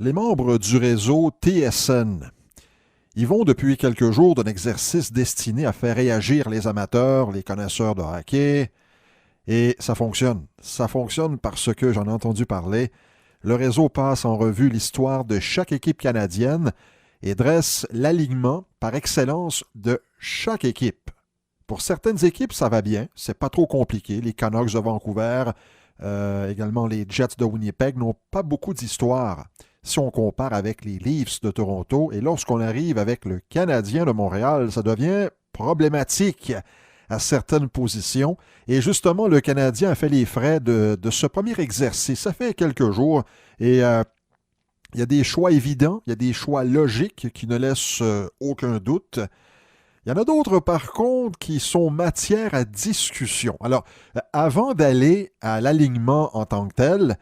Les membres du réseau TSN y vont depuis quelques jours d'un exercice destiné à faire réagir les amateurs, les connaisseurs de hockey, et ça fonctionne. Ça fonctionne parce que, j'en ai entendu parler, le réseau passe en revue l'histoire de chaque équipe canadienne et dresse l'alignement par excellence de chaque équipe. Pour certaines équipes, ça va bien, c'est pas trop compliqué. Les Canucks de Vancouver, également les Jets de Winnipeg n'ont pas beaucoup d'histoire si on compare avec les Leafs de Toronto. Et lorsqu'on arrive avec le Canadien de Montréal, ça devient problématique à certaines positions. Et justement, le Canadien a fait les frais de ce premier exercice. Ça fait quelques jours et il y a des choix évidents, il y a des choix logiques qui ne laissent aucun doute. Il y en a d'autres, par contre, qui sont matière à discussion. Alors, avant d'aller à l'alignement en tant que tel,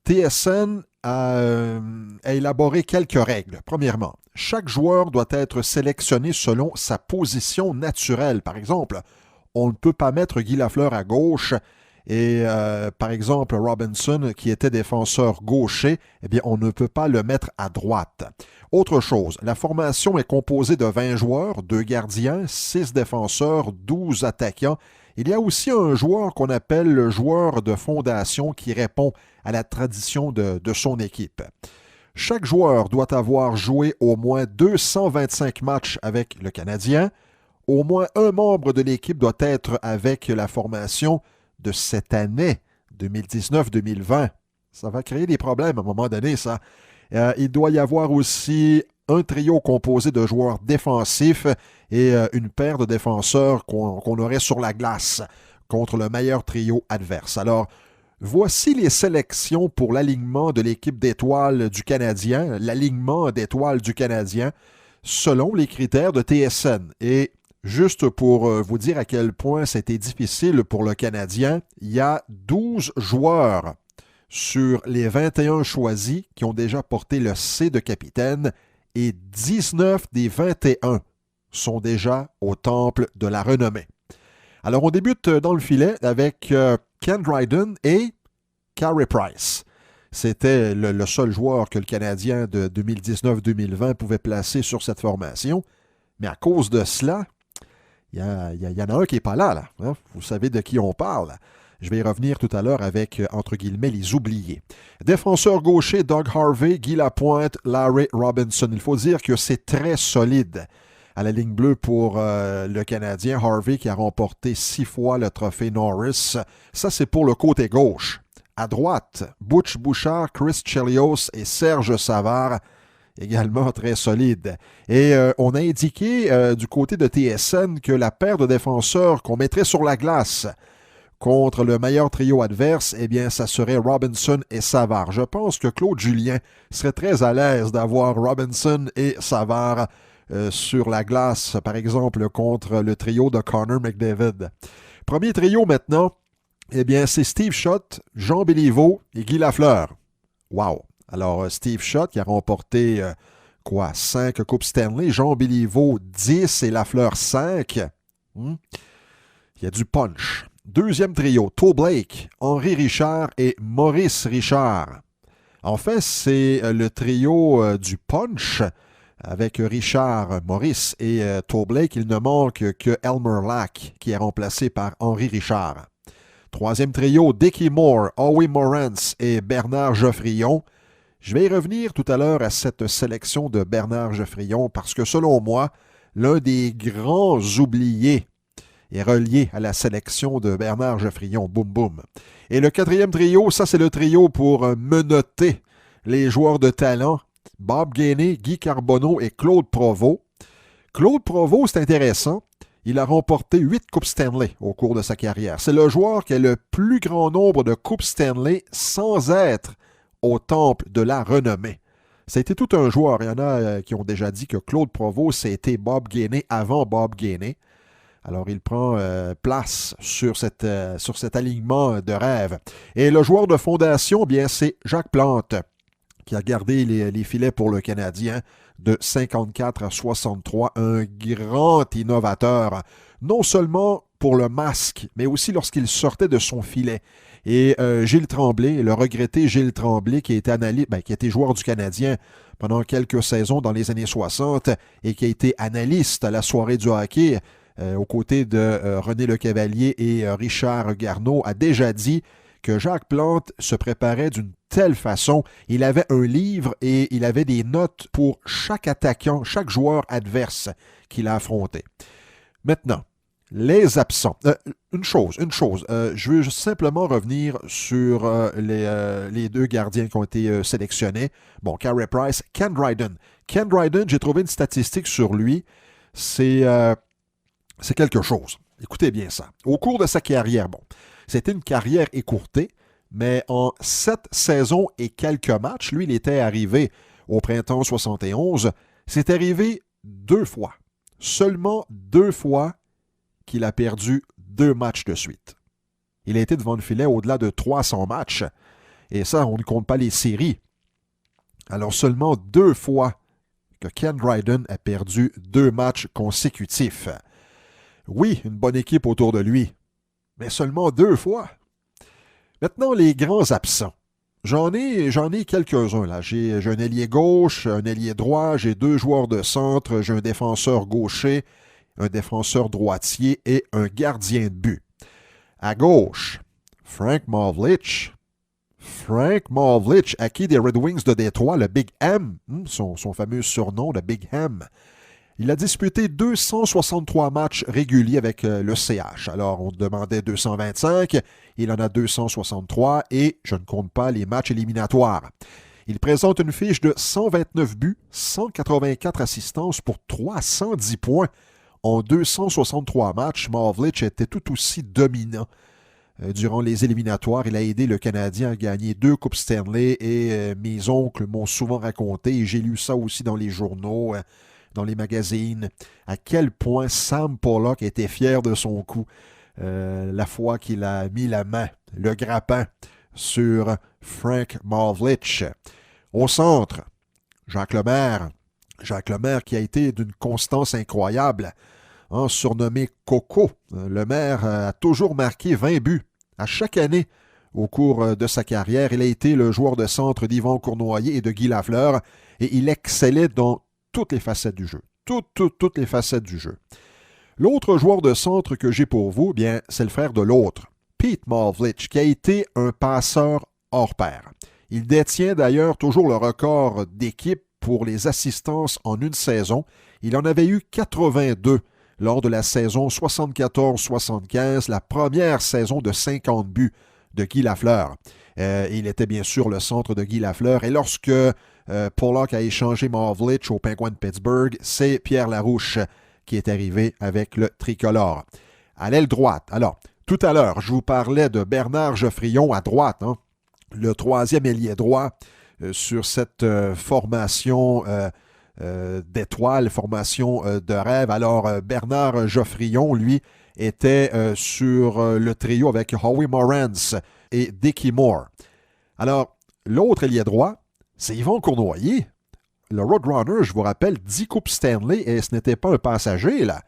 TSN a élaboré quelques règles. Premièrement, chaque joueur doit être sélectionné selon sa position naturelle. Par exemple, on ne peut pas mettre Guy Lafleur à gauche et, par exemple, Robinson, qui était défenseur gaucher, eh bien, on ne peut pas le mettre à droite. Autre chose, la formation est composée de 20 joueurs, 2 gardiens, 6 défenseurs, 12 attaquants. Il y a aussi un joueur qu'on appelle le joueur de fondation qui répond à la tradition de son équipe. Chaque joueur doit avoir joué au moins 225 matchs avec le Canadien. Au moins un membre de l'équipe doit être avec la formation de cette année, 2019-2020. Ça va créer des problèmes à un moment donné, ça. Il doit y avoir aussi un trio composé de joueurs défensifs et une paire de défenseurs qu'on aurait sur la glace contre le meilleur trio adverse. Alors, voici les sélections pour l'alignement de l'équipe d'étoiles du Canadien, l'alignement d'étoiles du Canadien, selon les critères de TSN. Et juste pour vous dire à quel point c'était difficile pour le Canadien, il y a 12 joueurs sur les 21 choisis qui ont déjà porté le C de capitaine et 19 des 21 sont déjà au temple de la renommée. Alors, on débute dans le filet avec Ken Dryden et Carey Price. C'était le seul joueur que le Canadien de 2019-2020 pouvait placer sur cette formation. Mais à cause de cela, il y en a un qui n'est pas là. Hein? Vous savez de qui on parle. Je vais y revenir tout à l'heure avec, entre guillemets, les oubliés. Défenseur gaucher, Doug Harvey, Guy Lapointe, Larry Robinson. Il faut dire que c'est très solide à la ligne bleue pour le Canadien. Harvey qui a remporté 6 fois le trophée Norris. Ça, c'est pour le côté gauche. À droite, Butch Bouchard, Chris Chelios et Serge Savard, également très solide. Et on a indiqué du côté de TSN que la paire de défenseurs qu'on mettrait sur la glace contre le meilleur trio adverse, eh bien, ça serait Robinson et Savard. Je pense que Claude Julien serait très à l'aise d'avoir Robinson et Savard sur la glace, par exemple, contre le trio de Connor McDavid. Premier trio maintenant, eh bien, c'est Steve Shutt, Jean Béliveau et Guy Lafleur. Wow! Alors, Steve Shutt qui a remporté 5 Coupes Stanley, Jean Béliveau 10 et Lafleur 5. Il y a du punch. Deuxième trio, Toe Blake, Henri Richard et Maurice Richard. En fait, c'est le trio du punch avec Richard, Maurice et Toe Blake. Il ne manque que Elmer Lack qui est remplacé par Henri Richard. Troisième trio, Dickie Moore, Howie Morantz et Bernard Geoffrion. Je vais y revenir tout à l'heure à cette sélection de Bernard Geoffrion parce que selon moi, l'un des grands oubliés est relié à la sélection de Bernard Geoffrion. Boum, boum. Et le quatrième trio, ça c'est le trio pour menotter les joueurs de talent. Bob Gainey, Guy Carbonneau et Claude Provost. Claude Provost, c'est intéressant. Il a remporté 8 Coupes Stanley au cours de sa carrière. C'est le joueur qui a le plus grand nombre de Coupes Stanley sans être au temple de la renommée. Ça a été tout un joueur. Il y en a qui ont déjà dit que Claude Provost, c'était Bob Gainey avant Bob Gainey. Alors, il prend place sur cet alignement de rêve. Et le joueur de fondation, bien, c'est Jacques Plante, qui a gardé les filets pour le Canadien de 54 à 63. Un grand innovateur, non seulement pour le masque, mais aussi lorsqu'il sortait de son filet. Et Gilles Tremblay, le regretté Gilles Tremblay, qui a été joueur du Canadien pendant quelques saisons dans les années 60 et qui a été analyste à la soirée du hockey aux côtés de René Lecavalier et Richard Garneau, a déjà dit que Jacques Plante se préparait d'une telle façon. Il avait un livre et il avait des notes pour chaque attaquant, chaque joueur adverse qu'il a affronté. Maintenant, les absents. Une chose. Je veux simplement revenir sur les deux gardiens qui ont été sélectionnés. Bon, Carey Price, Ken Dryden. Ken Dryden, j'ai trouvé une statistique sur lui. C'est quelque chose. Écoutez bien ça. Au cours de sa carrière, c'était une carrière écourtée, mais en 7 saisons et quelques matchs, lui, il était arrivé au printemps 71. C'est arrivé 2 fois. Seulement 2 fois qu'il a perdu 2 matchs de suite. Il a été devant le filet au-delà de 300 matchs. Et ça, on ne compte pas les séries. Alors seulement 2 fois que Ken Dryden a perdu 2 matchs consécutifs. Oui, une bonne équipe autour de lui, mais seulement 2 fois. Maintenant, les grands absents. J'en ai quelques-uns là. J'ai un ailier gauche, un ailier droit, j'ai 2 joueurs de centre, j'ai un défenseur gaucher, un défenseur droitier et un gardien de but. À gauche, Frank Mahovlich, acquis des Red Wings de Détroit, le Big M, son fameux surnom, le Big M. Il a disputé 263 matchs réguliers avec le CH. Alors, on demandait 225, il en a 263 et je ne compte pas les matchs éliminatoires. Il présente une fiche de 129 buts, 184 assistances pour 310 points. En 263 matchs, Mahovlich était tout aussi dominant. Durant les éliminatoires, il a aidé le Canadien à gagner 2 Coupes Stanley et mes oncles m'ont souvent raconté, et j'ai lu ça aussi dans les journaux, dans les magazines, à quel point Sam Pollock était fier de son coup la fois qu'il a mis la main, le grappin, sur Frank Mahovlich. Au centre, Jacques Lemaire qui a été d'une constance incroyable, surnommé Coco. Lemaire a toujours marqué 20 buts à chaque année au cours de sa carrière. Il a été le joueur de centre d'Yvan Cournoyer et de Guy Lafleur et il excellait dans toutes les facettes du jeu. Toutes les facettes du jeu. L'autre joueur de centre que j'ai pour vous, bien, c'est le frère de l'autre, Pete Mahovlich, qui a été un passeur hors pair. Il détient d'ailleurs toujours le record d'équipe pour les assistances en une saison. Il en avait eu 82 lors de la saison 74-75, la première saison de 50 buts de Guy Lafleur. Il était bien sûr le centre de Guy Lafleur. Et lorsque Pollock a échangé Mahovlich au Penguins de Pittsburgh, c'est Pierre Larouche qui est arrivé avec le tricolore. À l'aile droite, alors, tout à l'heure, je vous parlais de Bernard Geoffrion à droite, le 3e ailier droit sur cette formation d'étoiles, formation de rêve. Alors, Bernard Geoffrion, lui, était sur le trio avec Howie Morantz et Dickie Moore. Alors, l'autre ailier droit, c'est Yvan Cournoyer. Le Roadrunner, je vous rappelle, 10 Coupes Stanley et ce n'était pas un passager, là.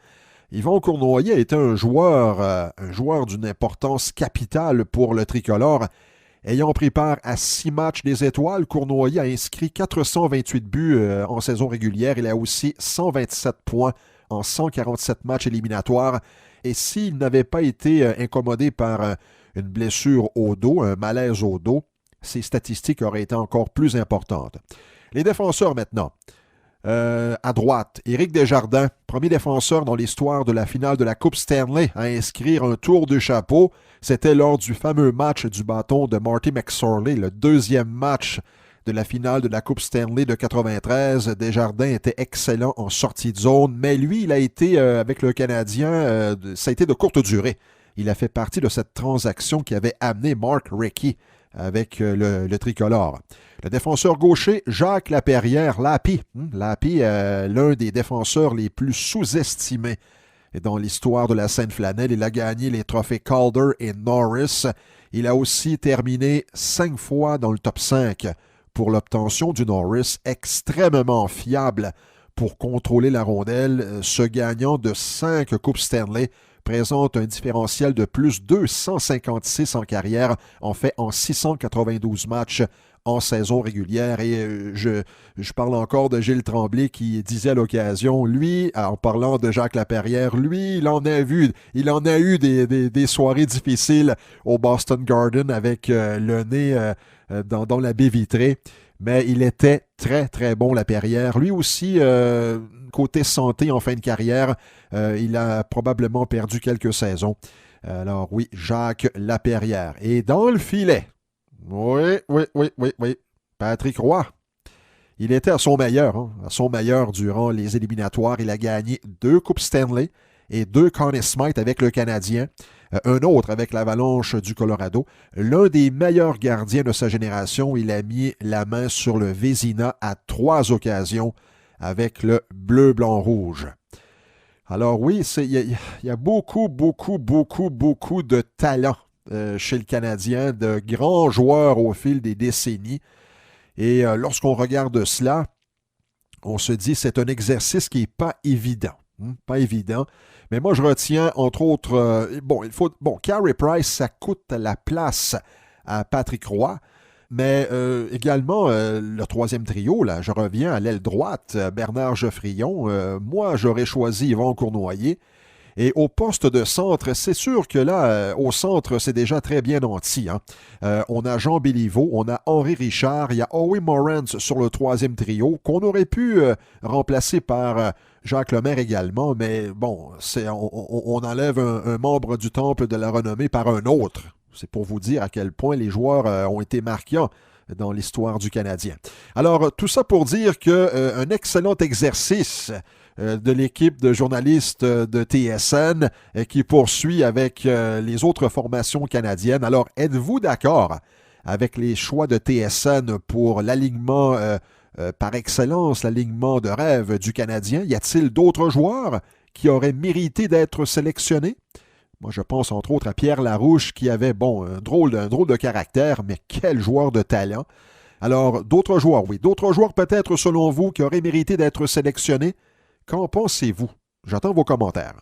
Yvan Cournoyer était un joueur d'une importance capitale pour le tricolore. Ayant pris part à 6 matchs des étoiles, Cournoyer a inscrit 428 buts en saison régulière. Il a aussi 127 points en 147 matchs éliminatoires. Et s'il n'avait pas été incommodé par une blessure au dos, un malaise au dos, ses statistiques auraient été encore plus importantes. Les défenseurs maintenant. À droite, Éric Desjardins, premier défenseur dans l'histoire de la finale de la Coupe Stanley à inscrire un tour de chapeau. C'était lors du fameux match du bâton de Marty McSorley, le 2e match de la finale de la Coupe Stanley de 93. Desjardins était excellent en sortie de zone, mais lui, il a été avec le Canadien, ça a été de courte durée. Il a fait partie de cette transaction qui avait amené Mark Recchi avec le tricolore. Le défenseur gaucher, Jacques Laperrière, Lapi, l'un des défenseurs les plus sous-estimés dans l'histoire de la Seine-Flanelle. Il a gagné les trophées Calder et Norris. Il a aussi terminé 5 fois dans le top 5 pour l'obtention du Norris, extrêmement fiable pour contrôler la rondelle, se gagnant de 5 Coupes Stanley présente un différentiel de plus 256 en carrière, en fait en 692 matchs en saison régulière. Et je parle encore de Gilles Tremblay qui disait à l'occasion, lui, en parlant de Jacques Laperrière, lui, il en a eu des soirées difficiles au Boston Garden avec le nez dans la baie vitrée. Mais il était très, très bon, Laperrière. Lui aussi, côté santé en fin de carrière, il a probablement perdu quelques saisons. Alors oui, Jacques Laperrière. Et dans le filet, oui, Patrick Roy. Il était à son meilleur, à son meilleur durant les éliminatoires. Il a gagné 2 Coupes Stanley et 2 Conn Smythe avec le Canadien. Un autre avec l'Avalanche du Colorado. L'un des meilleurs gardiens de sa génération, il a mis la main sur le Vézina à 3 occasions avec le bleu-blanc-rouge. Alors oui, il y a beaucoup de talent chez le Canadien, de grands joueurs au fil des décennies. Et lorsqu'on regarde cela, on se dit c'est un exercice qui n'est pas évident. Pas évident. Mais moi, je retiens, entre autres, Carey Price, ça coûte la place à Patrick Roy. Mais également, le troisième trio, là, je reviens à l'aile droite, Bernard Geoffrion. Moi, j'aurais choisi Yvan Cournoyer. Et au poste de centre, c'est sûr que là, au centre, c'est déjà très bien nanti. On a Jean Béliveau, on a Henri Richard, il y a Howie Morantz sur le troisième trio, qu'on aurait pu remplacer par Jacques Lemaire également, mais bon, on enlève un membre du Temple de la Renommée par un autre. C'est pour vous dire à quel point les joueurs ont été marquants dans l'histoire du Canadien. Alors, tout ça pour dire qu'un excellent exercice de l'équipe de journalistes de TSN qui poursuit avec les autres formations canadiennes. Alors, êtes-vous d'accord avec les choix de TSN pour l'alignement par excellence, l'alignement de rêve du Canadien? Y a-t-il d'autres joueurs qui auraient mérité d'être sélectionnés? Moi, je pense entre autres à Pierre Larouche qui avait, un drôle de caractère, mais quel joueur de talent. Alors, d'autres joueurs, oui. D'autres joueurs peut-être, selon vous, qui auraient mérité d'être sélectionnés. Qu'en pensez-vous? J'attends vos commentaires.